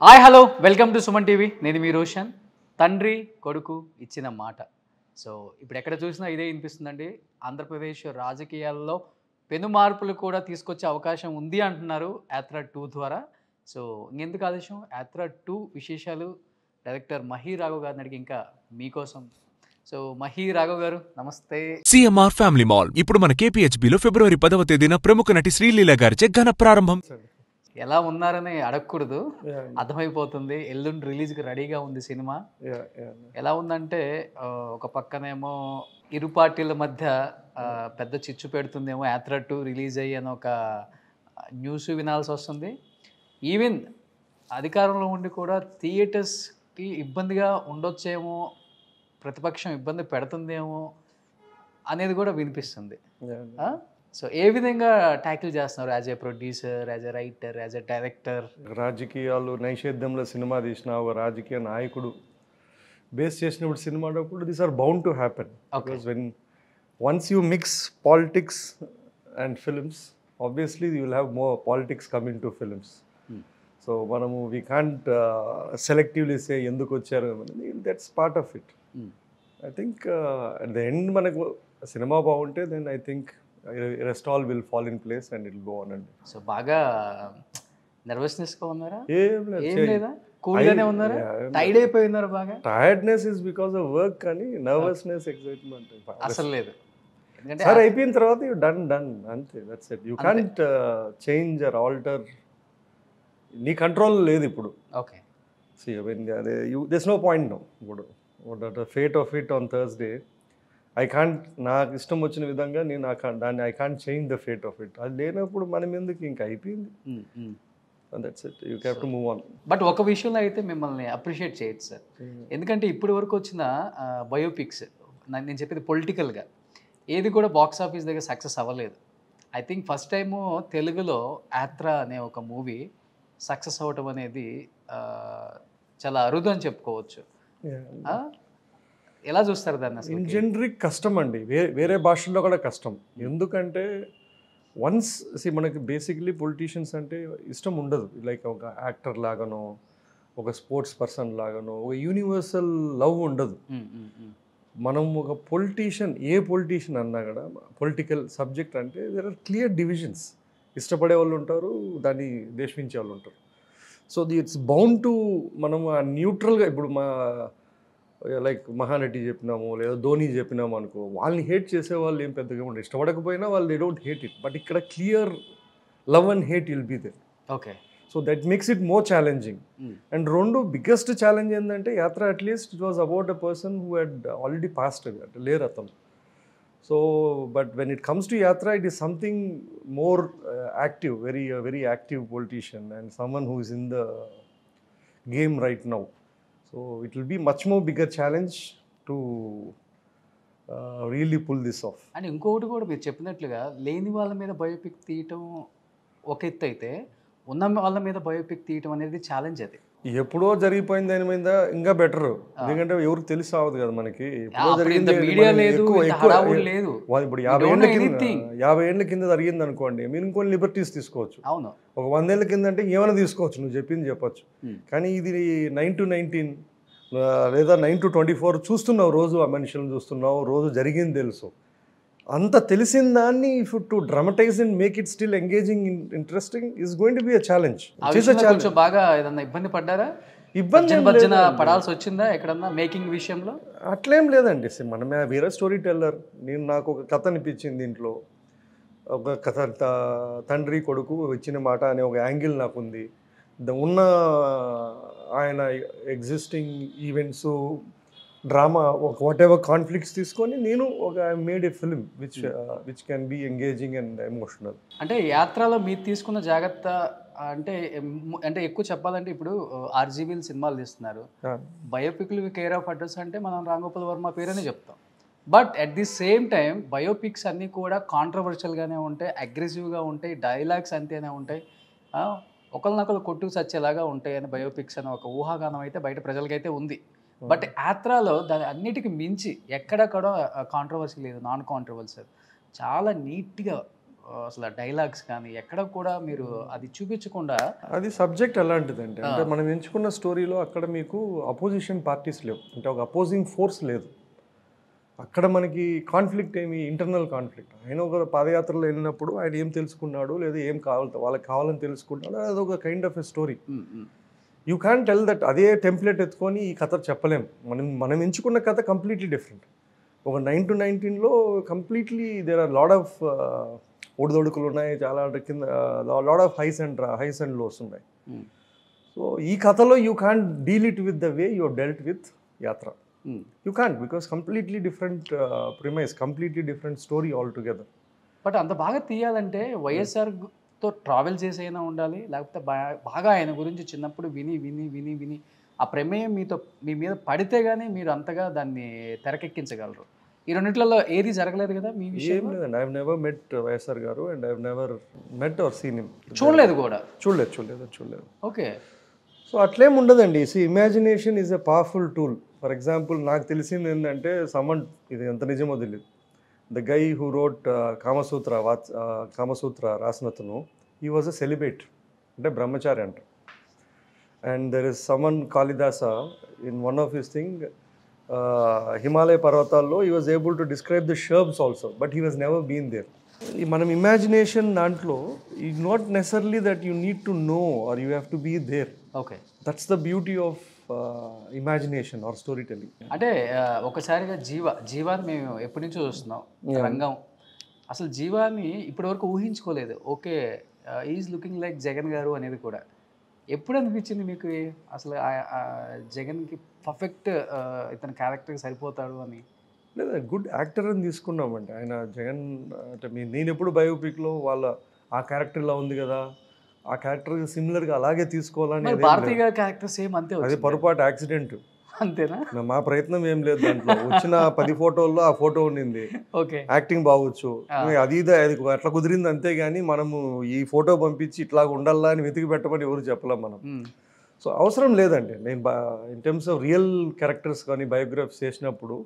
Hi hello welcome to Suman TV. నేను మీ రోషన్. తండ్రి కొడుకు ఇచ్చిన మాట. సో ఇప్పుడు ఎక్కడ చూసినా ఇదే వినిపిస్తుందండి. ఆంధ్రప్రదేశ్ రాజకీయాల్లో పెను మార్పులు కూడా తీసుకొచ్చే అవకాశం ఉంది అంటున్నారు యాత్ర 2 ద్వారా. సో ఇంకెందుకు ఆలస్యం, యాత్ర 2 విశేషాలు డైరెక్టర్ మహి రాఘవ్ గారిని అడిగి ఇంకా మీకోసం. సో మహి రాఘవ్ గారు నమస్తే. సిఎంఆర్ ఫ్యామిలీ మాల్ ఇప్పుడు మన కేపీహెచ్బిలో ఫిబ్రవరి 10వ తేదీన ప్రముఖ నటి శ్రీలీల గారిచే ఘన ప్రారంభం. ఎలా ఉన్నారని అడగకూడదు, అర్థమైపోతుంది. ఎల్లుండి రిలీజ్కి రెడీగా ఉంది సినిమా. ఎలా ఉందంటే ఒక పక్కనేమో ఇరు పార్టీల మధ్య పెద్ద చిచ్చు పెడుతుందేమో యాత్ర 2 రిలీజ్ అయ్యి అని ఒక న్యూస్ వినాల్సి వస్తుంది. ఈవెన్ అధికారంలో ఉండి కూడా థియేటర్స్కి ఇబ్బందిగా ఉండొచ్చేమో, ప్రతిపక్షం ఇబ్బంది పెడుతుందేమో అనేది కూడా వినిపిస్తుంది. సో ఏ విధంగా ట్యాకిల్ చేస్తున్నారు as a producer, as a writer, as a director? రాజకీయాలు నైషేద్యంలో సినిమా తీసిన ఒక రాజకీయ నాయకుడు బేస్ చేసినప్పుడు సినిమాటప్పుడు these are bound to happen. Because when once you mix politics and films obviously you will have more politics coming to films. So మనము వీ కాంట్ సెలెక్టివ్లీ సే ఎందుకు వచ్చారు, that's part of it. I think at the end మనకు సినిమా బాగుంటే then I think rest all will fall in place and it will go on. And so బాగా నర్వస్నెస్గా ఉన్నారా? ఏం లేదా, కూల్గానే ఉన్నారా? టైర్డ్ అయిపోయి ఉన్నారా? బాగా tiredness is because of work, కానీ నర్వస్నెస్, ఎక్సైట్మెంట్ అసలు లేదు. ఎందుకంటే సార్ అయిపోయిన తర్వాత యూ డన్ అంతే, that's it. You can't change or alter. నీ కంట్రోల్ లేదు ఇప్పుడు. ఓకే, అదే there's no point now. ఇప్పుడు the fate of it on Thursday, I can't, నాకు ఇష్టం వచ్చిన విధంగా నేను దాన్ని I can't change the fate of it. అది లేనప్పుడు మనం ఎందుకు, ఇంకా అయిపోయింది. That's it, you have to move on. But ఒక విషయంలో అయితే మిమ్మల్ని అప్రిషియేట్ చేయొచ్చు సార్. ఎందుకంటే ఇప్పటి వరకు వచ్చిన బయోపిక్స్, నేను చెప్పేది పొలిటికల్గా, ఏది కూడా బాక్స్ ఆఫీస్ దగ్గర సక్సెస్ అవ్వలేదు. ఐ థింక్ ఫస్ట్ టైము తెలుగులో యాత్ర అనే ఒక మూవీ సక్సెస్ అవ్వటం అనేది చాలా అరుదు అని చెప్పుకోవచ్చు. ఎలా చూస్తారు దాన్ని? అసలు ఇన్ జనరిక్ కష్టం అండి, వేరే భాషల్లో కూడా కష్టం. ఎందుకంటే వన్స్ మనకి బేసిక్లీ పొలిటీషియన్స్ అంటే ఇష్టం ఉండదు. లైక్ ఒక యాక్టర్ లాగానో, ఒక స్పోర్ట్స్ పర్సన్ లాగానో ఒక యూనివర్సల్ లవ్ ఉండదు. మనం ఒక పొలిటీషియన్, ఏ పొలిటీషియన్ అన్నా కూడా పొలిటికల్ సబ్జెక్ట్ అంటే దేర్ ఆర్ క్లియర్ డివిజన్స్. ఇష్టపడే వాళ్ళు ఉంటారు, దాన్ని ద్వేషించే వాళ్ళు ఉంటారు. సో ఇట్స్ బౌండ్ టు, మనము ఆ న్యూట్రల్గా, ఇప్పుడు లైక్ మహానటి చెప్పినాము లేదా ధోని చెప్పినాము అనుకో, వాళ్ళని హేట్ చేసే వాళ్ళు ఏం పెద్దగా ఉండరు. ఇష్టపడకపోయినా వాళ్ళు they don't hate it. But ఇక్కడ clear love and hate will be there. Okay, so that makes it more challenging. And రెండు బిగ్గెస్ట్ ఛాలెంజ్ ఏంటంటే Yatra at least it was about a person who had already passed away, అంటే లేరు అతను. So but when it comes to Yatra, it is something more active, very active politician and someone who is in the game right now. So it will be much more bigger challenge to really pull this off. And ఇంకొకటి కూడా మీరు చెప్పినట్లుగా, లేని వాళ్ళ మీద biopic తీయటం ఒక ఎత్తు అయితే, ఉన్న వాళ్ళ మీద బయోపిక్ తీయటం అనేది ఛాలెంజ్. అది ఎప్పుడో జరిగిపోయింది దాని మీద ఇంకా బెటర్. ఎందుకంటే ఎవరికి తెలిసి రావద్దు కదా మనకి. మీడియా లేదు, ఇప్పుడు 50 ఏళ్ళ కింద జరిగింది అనుకోండి, మీరు ఇంకొన్ని లిబర్టీస్ తీసుకోవచ్చు. అవును, ఒక 100 ఏళ్ళ కింద అంటే ఏమైనా తీసుకోవచ్చు, నువ్వు చెప్పింది చెప్పచ్చు. కానీ ఇది 9 to 19 లేదా 9 to 24 చూస్తున్నావు, రోజు ఆ మనుషులను చూస్తున్నావు, రోజు జరిగింది తెలుసు. అంత తెలిసిన దాన్ని if to dramatise and make it still engaging, interesting is going to be a challenge. కొంచెం బాగా ఏదన్నా ఇబ్బంది పడ్డారా? ఇబ్బంది పడాల్సి వచ్చిందా ఎక్కడన్నా మేకింగ్ విషయంలో? అట్లేం లేదండి. మనమే వేరే స్టోరీ టెల్లర్. నాకు ఒక కథ అనిపించింది దీంట్లో. ఒక కథ, తండ్రి కొడుకు ఇచ్చిన మాట అనే ఒక యాంగిల్ నాకుంది. ఉన్న ఆయన ఎగ్జిస్టింగ్ ఈవెంట్స్, డ్రామా, ఒక వాట్ ఎవర్ కాన్ఫ్లిక్ట్స్ తీసుకొని నేను ఒక made a film which can be engaging and emotional. అంటే యాత్రలో మీరు తీసుకున్న జాగ్రత్త అంటే ఎక్కువ చెప్పాలంటే, ఇప్పుడు ఆర్జీవీలు సినిమాలు తీస్తున్నారు, బయోపిక్లు కేర్ ఆఫ్ అడ్రస్ అంటే మనం రామ్ గోపాల్ వర్మ పేరనే చెప్తాం. But at the same time biopics అన్నీ కూడా కాంట్రవర్షియల్గానే ఉంటాయి, అగ్రెసివ్గా ఉంటాయి, డైలాగ్స్ అంతేనే ఉంటాయి, ఒకరినొకరు కొట్టుకు చచ్చేలాగా ఉంటాయి అని బయోపిక్స్ అని ఒక ఊహాగానం అయితే బయట ప్రజలకైతే ఉంది. బట్ యాత్రలో దాని అన్నిటికీ మించి ఎక్కడెక్కడో కాంట్రవర్సీ లేదు, నాన్ కాంట్రవర్సీ, చాలా నీట్గా అసలు డైలాగ్స్ కానీ ఎక్కడ కూడా మీరు అది చూపించకుండా అది సబ్జెక్ట్ అలాంటిదండి. అంటే మనం ఎంచుకున్న స్టోరీలో అక్కడ మీకు అపోజిషన్ పార్టీస్ లేవు, అంటే ఒక అపోజింగ్ ఫోర్స్ లేదు. అక్కడ మనకి కాన్ఫ్లిక్ట్ ఏమి, ఇంటర్నల్ కాన్ఫ్లిక్ట్. ఆయన ఒక పాదయాత్రలో వెళ్ళినప్పుడు ఆయన ఏం తెలుసుకున్నాడు, లేదా ఏం వాళ్ళకి కావాలని తెలుసుకున్నాడు, అదొక kind of a story. You can tell that. అదే టెంప్లెట్ ఎత్తుకొని ఈ కథ చెప్పలేం. మనం ఎంచుకున్న కథ కంప్లీట్లీ డిఫరెంట్. ఒక 9 to 19లో completely there are lot of ఒడిదొడుకులు ఉన్నాయి, చాలా కింద lot of highs and lows ఉన్నాయి. సో ఈ కథలో you can deal it with the way you dealt with Yatra. You can, because completely different premise, completely different story all together. But అంత బాగా తీయాలంటే వైఎస్ఆర్తో ట్రావెల్ చేసైనా ఉండాలి, లేకపోతే బాగా ఆయన గురించి చిన్నప్పుడు విని విని విని విని ఆ ప్రమేయం మీ మీద పడితే కానీ మీరు అంతగా దాన్ని తెరకెక్కించగలరు. ఈ రెండిట్లలో ఏది జరగలేదు కదా మీ విషయం? ఏం లేదండి, I have never met YSR garu and I have never met or seen him. చూడలేదు కూడా? చూడలేదు. ఓకే. సో అట్లేం ఉండదండి. Imagination is a powerful tool. For example నాకు తెలిసింది ఏంటంటే, ఇది ఎంత నిజమో తెలియదు, the guy who wrote Kamasutra రాసినతను, హీ వాజ్ అ సెలిబేట్, అంటే బ్రహ్మచారి అంట. And there is someone Kalidasa in one of his thing, Himalaya పర్వతాల్లో he was able to describe the shrubs also, but he was never been there. మనం imagination దాంట్లో is not necessarily that you need to know or you have to be there. Okay, that's the beauty of imagination or story telling. అంటే ఒకసారిగా జీవాన్ని మేము ఎప్పటి నుంచో చూస్తున్నాం రంగం. అసలు జీవాన్ని ఇప్పటి వరకు ఊహించుకోలేదు. Okay, is looking like Jagan garu అనేది కూడా ఎప్పుడు అనిపించింది మీకు అసలు జగన్కి పర్ఫెక్ట్ ఇతని క్యారెక్టర్కి సరిపోతాడు అని? లేదా గుడ్ యాక్టర్ అని తీసుకున్నామంటే ఆయన జగన్. అంటే నేను ఎప్పుడు బయోపిక్లో ఆ క్యారెక్టర్ ఇలా ఉంది కదా, ఆ క్యారెక్టర్ సిమిలర్గా అలాగే తీసుకోవాలని. భారతీయ గారి క్యారెక్టర్ సేమ్ అంతే, అది పొరపాటు, యాక్సిడెంట్. అంతేనా? మా ప్రయత్నం ఏం లేదు దాంట్లో. వచ్చిన 10 ఫోటోల్లో ఆ ఫోటో ఉండింది. ఓకే, యాక్టింగ్ బాగొచ్చు, అది అట్లా కుదిరింది అంతేగాని మనము ఈ ఫోటో పంపించి ఇట్లా ఉండాలా అని వెతికి పెట్టమని ఎవరు చెప్పలేం మనం. సో అవసరం లేదండి. నేను in terms of real characters కానీ బయోగ్రఫీస్ చేసినప్పుడు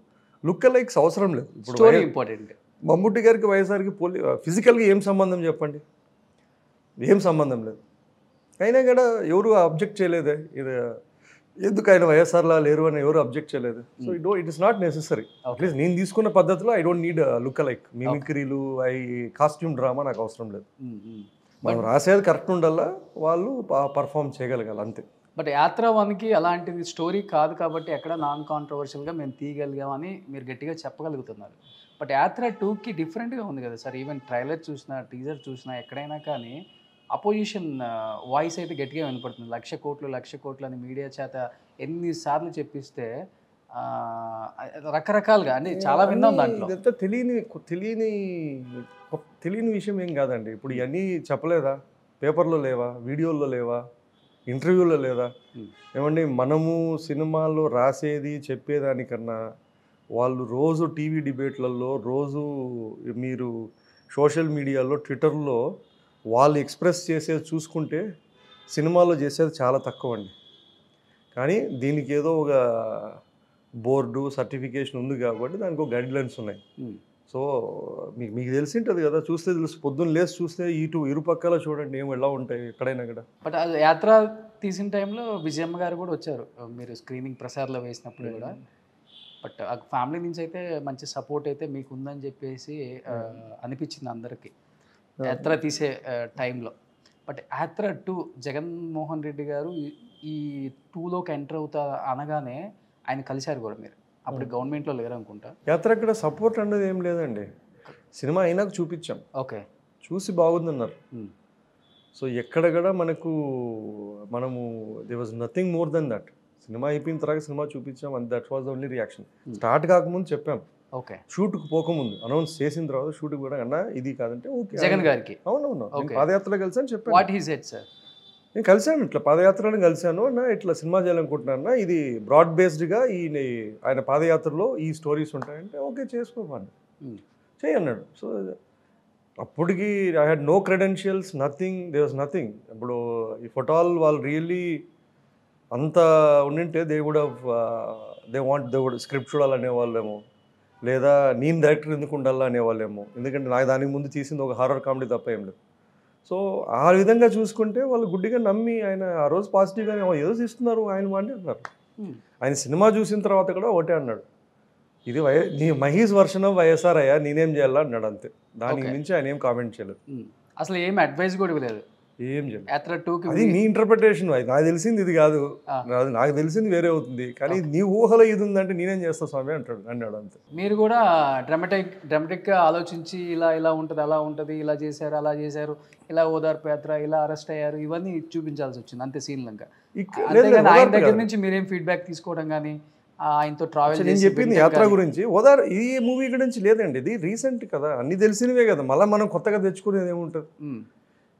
లుక్ లైక్స్ అవసరం లేదు. ఇప్పుడు ఇంపార్టెంట్. మమ్ముట్టి గారికి వైఎస్ఆర్కి ఫిజికల్గా ఏం సంబంధం చెప్పండి? ఏం సంబంధం లేదు. అయినా కూడా ఎవరు అబ్జెక్ట్ చేయలేదే, ఇది ఎందుకు ఆయన వైఎస్ఆర్లా లేరు అని ఎవరు అబ్జెక్ట్ చేయలేదు. So it is not necessary. At least నేను తీసుకున్న పద్ధతిలో I don't need look like మిమిక్రీలు, కాస్ట్యూమ్ డ్రామా నాకు అవసరం లేదు. మనం రాసేది కరెక్ట్ ఉండాలా, వాళ్ళు పర్ఫామ్ చేయగలగాలి అంతే. బట్ యాత్ర 1కి అలాంటిది స్టోరీ కాదు కాబట్టి ఎక్కడ నాన్ కాంట్రవర్షియల్గా మేము తీయగలిగామని మీరు గట్టిగా చెప్పగలుగుతున్నారు. బట్ యాత్ర 2కి డిఫరెంట్గా ఉంది కదా సార్. ఈవెన్ ట్రైలర్ చూసినా, టీజర్ చూసినా, ఎక్కడైనా కానీ అపోజిషన్ వాయిస్ అయితే గట్టిగా వినపడుతుంది. 1,00,00,000 కోట్లు అని మీడియా చేత ఎన్నిసార్లు చెప్పిస్తే రకరకాలుగా అంటే చాలా విన్నాం దాంట్లో. ఇదంతా తెలియని విషయం ఏం కాదండి. ఇప్పుడు ఇవన్నీ చెప్పలేదా? పేపర్లో లేవా? వీడియోల్లో లేవా? ఇంటర్వ్యూలో లేదా? ఏమండి, మనము సినిమాల్లో రాసేది చెప్పేదానికన్నా వాళ్ళు రోజు టీవీ డిబేట్లలో, రోజు మీరు సోషల్ మీడియాలో, ట్విట్టర్లో వాళ్ళు ఎక్స్ప్రెస్ చేసేది చూసుకుంటే సినిమాలో చేసేది చాలా తక్కువ అండి. కానీ దీనికి ఏదో ఒక బోర్డు సర్టిఫికేషన్ ఉంది కాబట్టి దానికి ఒక గైడ్లైన్స్ ఉన్నాయి. సో మీకు తెలిసి ఉంటుంది కదా, చూస్తే తెలుసు. పొద్దున్న లేసి చూస్తే ఇరుపక్కల చూడండి ఎలా ఉంటాయి ఎక్కడైనా కూడా. బట్ అది యాత్ర తీసిన టైంలో విజయమ్మ గారు కూడా వచ్చారు మీరు స్క్రీనింగ్ ప్రసార్లో వేసినప్పుడు కూడా. బట్ ఆ ఫ్యామిలీ నుంచి అయితే మంచి సపోర్ట్ అయితే మీకు ఉందని చెప్పేసి అనిపించింది అందరికీ యాత్ర తీసే టైంలో. బట్ యాత్ర 2 జగన్మోహన్ రెడ్డి గారు ఈ 2లోకి ఎంటర్ అవుతా అనగానే ఆయన కలిశారు కూడా మీరు. అప్పుడు గవర్నమెంట్లో లేరు అనుకుంటా. యాత్ర అక్కడ సపోర్ట్ అనేది ఏం లేదండి. సినిమా అయినాక చూపించాం, ఓకే, చూసి బాగుందన్నారు. సో ఎక్కడ కూడా మనము they was nothing more than that. Cinema అయిపోయిన తర్వాత సినిమా చూపించాం, and that was the only reaction. Start కాకముందు చెప్పాం, ఓకే, షూట్కి పోకముందు అనౌన్స్ చేసిన తర్వాత షూట్కి కూడా అన్నా ఇది కాదంటే ఓకే జగన్ గారికి. అవునవును, పాదయాత్రలో కలిసాను చెప్పాను. What he said sir? నేను కలిసాను, ఇట్లా పాదయాత్రలో కలిసాను అన్న, ఇట్లా సినిమా చేయాలనుకుంటున్నా, ఇది బ్రాడ్ బేస్డ్గా ఆయన పాదయాత్రలో ఈ స్టోరీస్ ఉంటాయంటే ఓకే చేసుకోవాలి, చేయన్నాడు. సో అప్పటికి I had no credentials, nothing, they was nothing. ఇప్పుడు ఈ ఫోటాల్ వాళ్ళు రియల్లీ అంత ఉండింటే దే వుడ్ స్క్రిప్ట్ చూడాలనే వాళ్ళేమో, లేదా నేను డైరెక్టర్ ఎందుకు ఉండాలా అనేవాళ్ళేమో, ఎందుకంటే నాకు దానికి ముందు తీసింది ఒక హారర్ కామెడీ తప్ప ఏం లేదు. సో ఆ విధంగా చూసుకుంటే వాళ్ళు గుడ్డిగా నమ్మి ఆయన ఆ రోజు పాజిటివ్గానే ఏదో తీస్తున్నారు ఆయన వాడిని అన్నారు. ఆయన సినిమా చూసిన తర్వాత కూడా ఒకటే అన్నాడు, ఇది నీ మహేష్ వర్షన్ వైఎస్ఆర్ అయ్యా, నేనేం చేయాలా అన్నాడు అంతే. దానికి మించి ఆయన ఏం కామెంట్ చేయలేదు, అసలు ఏం అడ్వైస్ కూడా ఇవ్వలేదు, ఏం చేయలేదు. యాత్ర 2కి అది నీ ఇంటర్ప్రిటేషన్, నాకు తెలిసింది ఇది కాదు, నాకు తెలిసింది వేరే అవుతుంది, కానీ నీ ఊహలో ఇది ఉందంటే నేనేం చేస్తా స్వామి అన్నాడు అంతే. మీరు కూడా డ్రామాటిక్గా ఆలోచించి ఇలా ఇలా ఉంటుంది, అలా ఉంటుంది, ఇలా చేశారు, అలా చేశారు, ఇలా ఓదార్పు యాత్ర, ఇలా అరెస్ట్ అయ్యారు, ఇవన్నీ చూపించాల్సి వచ్చింది అంతే సీన్లంగా. ఆయన దగ్గర నుంచి మీరేం ఫీడ్బ్యాక్ తీసుకోవడం కానీ ఆయనతో ట్రావెల్ నేను చెప్పింది యాత్ర గురించి, ఈ మూవీ గురించి లేదండి, ఇది రీసెంట్ కదా, అన్ని తెలిసినవే కదా, మళ్ళీ మనం కొత్తగా తెచ్చుకునేది ఏముంటుంది.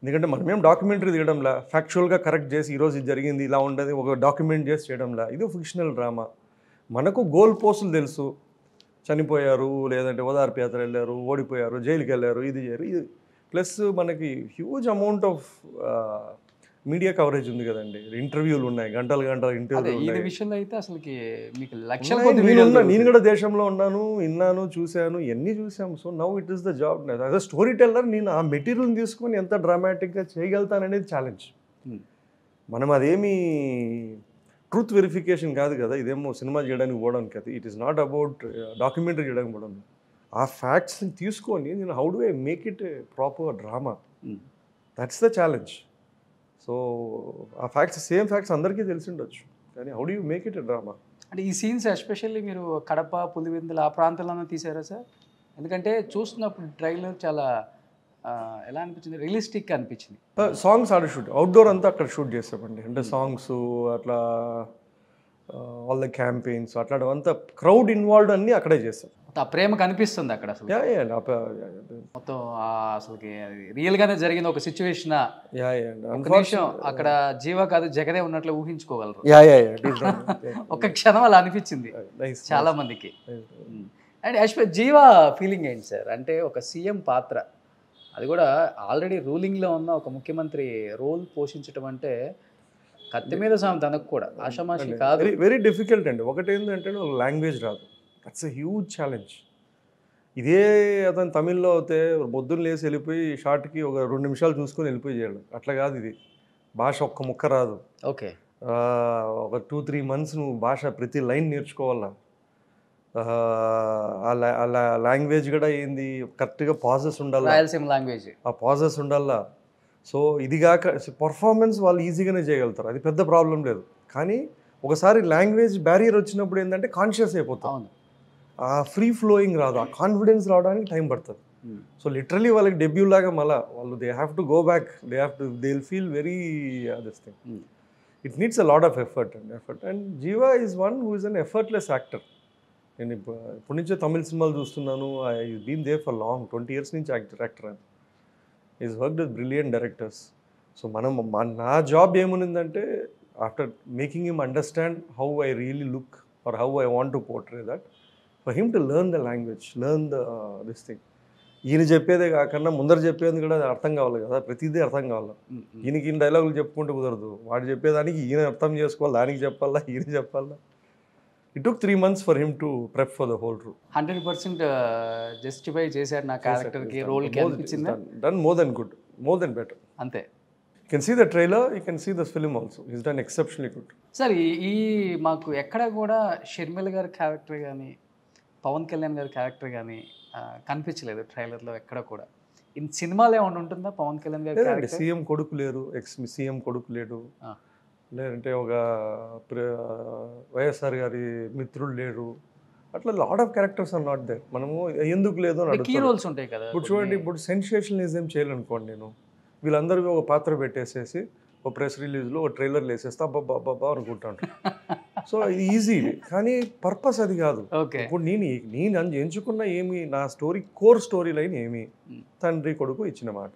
ఎందుకంటే మనమేం డాక్యుమెంటరీ తీయడంలా, ఫ్యాక్చువల్గా కరెక్ట్ చేసి ఈరోజు ఇది జరిగింది ఇలా ఉండదు ఒక డాక్యుమెంట్ చేసి చేయడంలా, ఇది ఫిక్షనల్ డ్రామా. మనకు గోల్ పోస్టులు తెలుసు, చనిపోయారు, లేదంటే ఓదార్పు యాత్ర వెళ్ళారు, ఓడిపోయారు, జైలుకి వెళ్ళారు, ఇది చేయరు, ఇది ప్లస్ మనకి huge amount of media coverage ఉంది కదండి, ఇంటర్వ్యూలు ఉన్నాయి, గంటలు ఇంటర్వ్యూలు ఉన్నాయి. విషయంలో అయితే అసలు మీకు లక్షల నేను కూడా దేశంలో ఉన్నాను, విన్నాను, చూశాను, ఎన్ని చూసాము. So now it is the job. As a story teller నేను ఆ మెటీరియల్ తీసుకొని ఎంత డ్రామాటిక్గా చేయగలుగుతాననేది ఛాలెంజ్. మనం అదేమి ట్రూత్ వెరిఫికేషన్ కాదు కదా, ఇదేమో సినిమా చేయడానికి పోవడానికి కదా, it is not about documentary చేయడానికి పోవడం. ఆ ఫ్యాక్ట్స్ని తీసుకొని నేను how do I make it a proper drama, that's the challenge. So ఆ ఫ్యాక్ట్స్ సేమ్ ఫ్యాక్ట్స్ అందరికీ తెలిసి ఉండొచ్చు, కానీ how do you make it a drama. అంటే ఈ సీన్స్ ఎస్పెషల్లీ మీరు కడప, పులివెందులు ఆ ప్రాంతంలోనే తీసారా సార్? ఎందుకంటే చూస్తున్నప్పుడు ట్రైలర్ చాలా ఎలా అనిపించింది, రియలిస్టిక్గా అనిపించింది. సాంగ్స్ ఆడ షూట్, అవుట్డోర్ అంతా అక్కడ షూట్ చేసామండి. అంటే సాంగ్స్ అట్లా ఆల్ ద క్యాంపెయిన్స్ అట్లాంటివంతా క్రౌడ్ ఇన్వాల్వ్డ్ అన్నీ అక్కడే చేస్తాం. ఆ ప్రేమ కనిపిస్తుంది అక్కడ అసలు మొత్తం అసలుకి రియల్గానే జరిగిన ఒక సిచ్యువేషన్. అక్కడ జీవ కాదు జగదే ఉన్నట్లు ఊహించుకోగలరు. ఒక క్షణం అలా అనిపించింది చాలా మందికి. అండ్ యాక్చువల్ జీవ ఫీలింగ్ ఏంటి సార్? అంటే ఒక సీఎం పాత్ర, అది కూడా ఆల్రెడీ రూలింగ్లో ఉన్న ఒక ముఖ్యమంత్రి రోల్ పోషించడం అంటే కత్తి మీద సాయం తనకు కూడా ఆషామాషి కాదు. వెరీ డిఫికల్ట్ అండి. ఒకటి ఏంటంటే లాంగ్వేజ్ రాదు, దట్స్ ఎ హ్యూజ్ ఛాలెంజ్. ఇదే అతను తమిళ్లో అయితే పొద్దున్న లేసి వెళ్ళిపోయి షార్ట్కి ఒక 2 నిమిషాలు చూసుకొని వెళ్ళిపోయి చేయాలి, అట్లా కాదు. ఇది భాష ఒక్క ముక్క రాదు. ఓకే, ఒక 2-3 months నువ్వు భాష ప్రతి లైన్ నేర్చుకోవాలా. లాంగ్వేజ్ కూడా ఏంది, కరెక్ట్గా పాజెస్ ఉండాలి, లాంగ్వేజ్ ఆ పాజెస్ ఉండాలా. సో ఇది కాక పర్ఫార్మెన్స్ వాళ్ళు ఈజీగానే చేయగలుగుతారు, అది పెద్ద ప్రాబ్లం లేదు. కానీ ఒకసారి లాంగ్వేజ్ బ్యారియర్ వచ్చినప్పుడు ఏంటంటే కాన్షియస్ అయిపోతాం, ఆ ఫ్రీ ఫ్లోయింగ్ రాదు, ఆ కాన్ఫిడెన్స్ రావడానికి టైం పడుతుంది. సో లిటరలీ వాళ్ళకి డెబ్యూ లాగా మళ్ళీ వాళ్ళు they have to go back, they will feel very this thing. It needs a lot of effort and Jiiva is one who is an effortless actor. నేను ఇప్పటి నుంచే తమిళ సినిమాలు చూస్తున్నాను, I been there for long 20 years నుంచి actor. Is worked with brilliant directors. So నా job ఏముందంటే after making him understand how I really look or how I want to portray that, for him to learn the language, learn this thing. ఈయన చెప్పేదే కాకుండా ముందర చెప్పేది కూడా అర్థం కావాలి కదా, ప్రతిదీ అర్థం కావాలి. ఈయనకి ఈయన డైలాగులు చెప్పుకుంటూ కుదరదు, వాడు చెప్పేదానికి ఈయన అర్థం చేసుకోవాలి, దానికి చెప్పాలా, ఈయన చెప్పాలా. It took 3 months for him to prep for the whole role. 100% justify చేశారు నా క్యారెక్టర్కి, రోల్కి అనిపించింది. Done more than good, more than better. అంతే. You can see the trailer, you can see the film also. He's done exceptionally good. Sir ఈ మాకు ఎక్కడ కూడా షర్మిల గారి క్యారెక్టర్ కానీ పవన్ కళ్యాణ్ గారి క్యారెక్టర్ కానీ కనిపించలేదు ట్రైలర్లో ఎక్కడ కూడా. ఇన్ సినిమాలో ఏమైనా ఉంటుందా పవన్ కళ్యాణ్ గారి క్యారెక్టర్? సీఎం కొడుకు లేరు, సీఎం కొడుకు లేడు, లేదంటే ఒక వైఎస్ఆర్ గారి మిత్రులు లేరు, అట్లా lot of characters are not there. మనము ఎందుకు లేదు అని కీ రోల్స్ ఉంటాయి కదా. ఇప్పుడు చూడండి, ఇప్పుడు సెన్సేషనలిజం చేయాలనుకోండి, నేను వీళ్ళందరికీ ఒక పాత్ర పెట్టేసేసి ఒక ప్రెస్ రిలీజ్లో ఒక ట్రైలర్లు వేసేస్తా అబ్బాబ్బా అనుకుంటాను. సో ఇది ఈజీ, కానీ పర్పస్ అది కాదు. ఇప్పుడు నేను ఎంచుకున్న ఏమి, నా స్టోరీ కోర్ స్టోరీ లైన్ ఏమి, తండ్రి కొడుకు ఇచ్చిన మాట,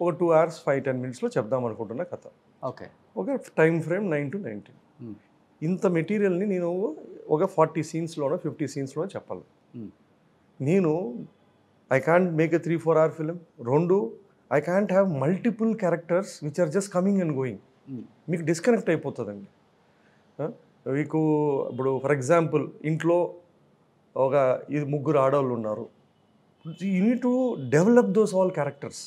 ఒక 2 hours 5-10 minutes చెప్దాం అనుకుంటున్న కథ. ఓకే, ఒక టైం ఫ్రేమ్ 9 to 19. ఇంత మెటీరియల్ని నేను ఒక 40 scenesలోనో 50 scenesలోనో చెప్పాలి. నేను I can't make a 3-4 hour film. 2, I can't have multiple characters which are just coming and going. మీకు డిస్కనెక్ట్ అయిపోతుందండి. మీకు ఇప్పుడు ఫర్ ఎగ్జాంపుల్ ఇంట్లో ఇది ముగ్గురు ఆడవాళ్ళు ఉన్నారు. You need to develop those all characters.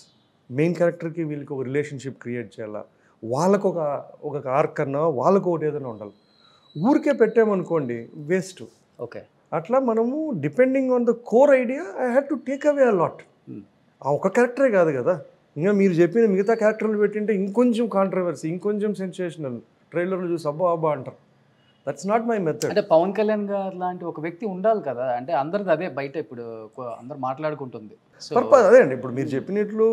Main క్యారెక్టర్కి వీళ్ళకి ఒక రిలేషన్షిప్ క్రియేట్ చేయాలా, వాళ్ళకు ఒక ఆర్క్ అన్నా వాళ్ళకు ఒకటి ఏదైనా ఉండాలి. ఊరికే పెట్టామనుకోండి వేస్ట్. ఓకే, అట్లా మనము depending on the core idea I had to take away a lot. ఆ ఒక క్యారెక్టరే కాదు కదా, ఇంకా మీరు చెప్పిన మిగతా క్యారెక్టర్లు పెట్టింటే ఇంకొంచెం కాంట్రవర్సీ, ఇంకొంచెం సెన్సేషనల్, ట్రైలర్లు చూసి అబ్బా అబ్బా అంటారు. That's not my method. అంటే పవన్ కళ్యాణ్ గారు లాంటి ఒక వ్యక్తి ఉండాలి కదా, అంటే అందరిది అదే బయట ఇప్పుడు అందరు మాట్లాడుకుంటుంది. సో పర్పస్ అదే అండి. ఇప్పుడు మీరు చెప్పినట్లు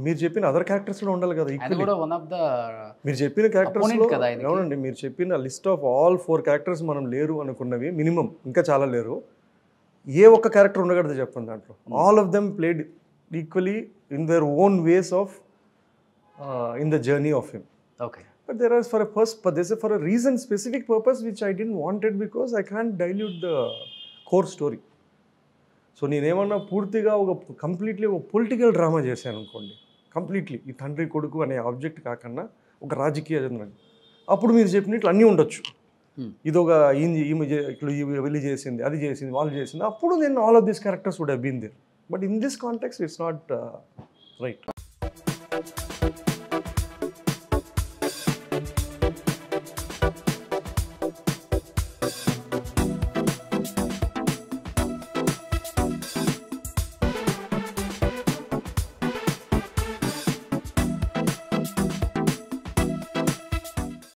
మీరు చెప్పిన అదర్ క్యారెక్టర్స్లో ఉండాలి కదా. ఆయన కూడా వన్ ఆఫ్ ద మీరు చెప్పిన క్యారెక్టర్స్లో కదా ఆయనకి. అవునండి, మీరు చెప్పిన లిస్ట్ ఆఫ్ ఆల్ 4 క్యారెక్టర్స్ మనం లేరు అనుకున్నవి మినిమం ఇంకా చాలా లేరు. ఏ ఒక్క క్యారెక్టర్ ఉండకూడదు చెప్పండి దాంట్లో. All of them played equally in their own ways of in the journey of him. Okay, But there is for a reason, specific purpose which I didn't want it because I can't dilute the core story. So నేనేమన్నా పూర్తిగా completely ఒక political drama చేశాను అనుకోండి, completely ఈ తండ్రి కొడుకు అనే object కాకుండా ఒక రాజకీయ జనరల్, అప్పుడు మీరు చెప్పినట్లు అన్నీ ఉండొచ్చు. ఇది ఒక వెళ్ళి చేసింది, అది చేసింది, వాళ్ళు చేసింది, అప్పుడు నేను all of these characters would have been there. But in this context it's not right.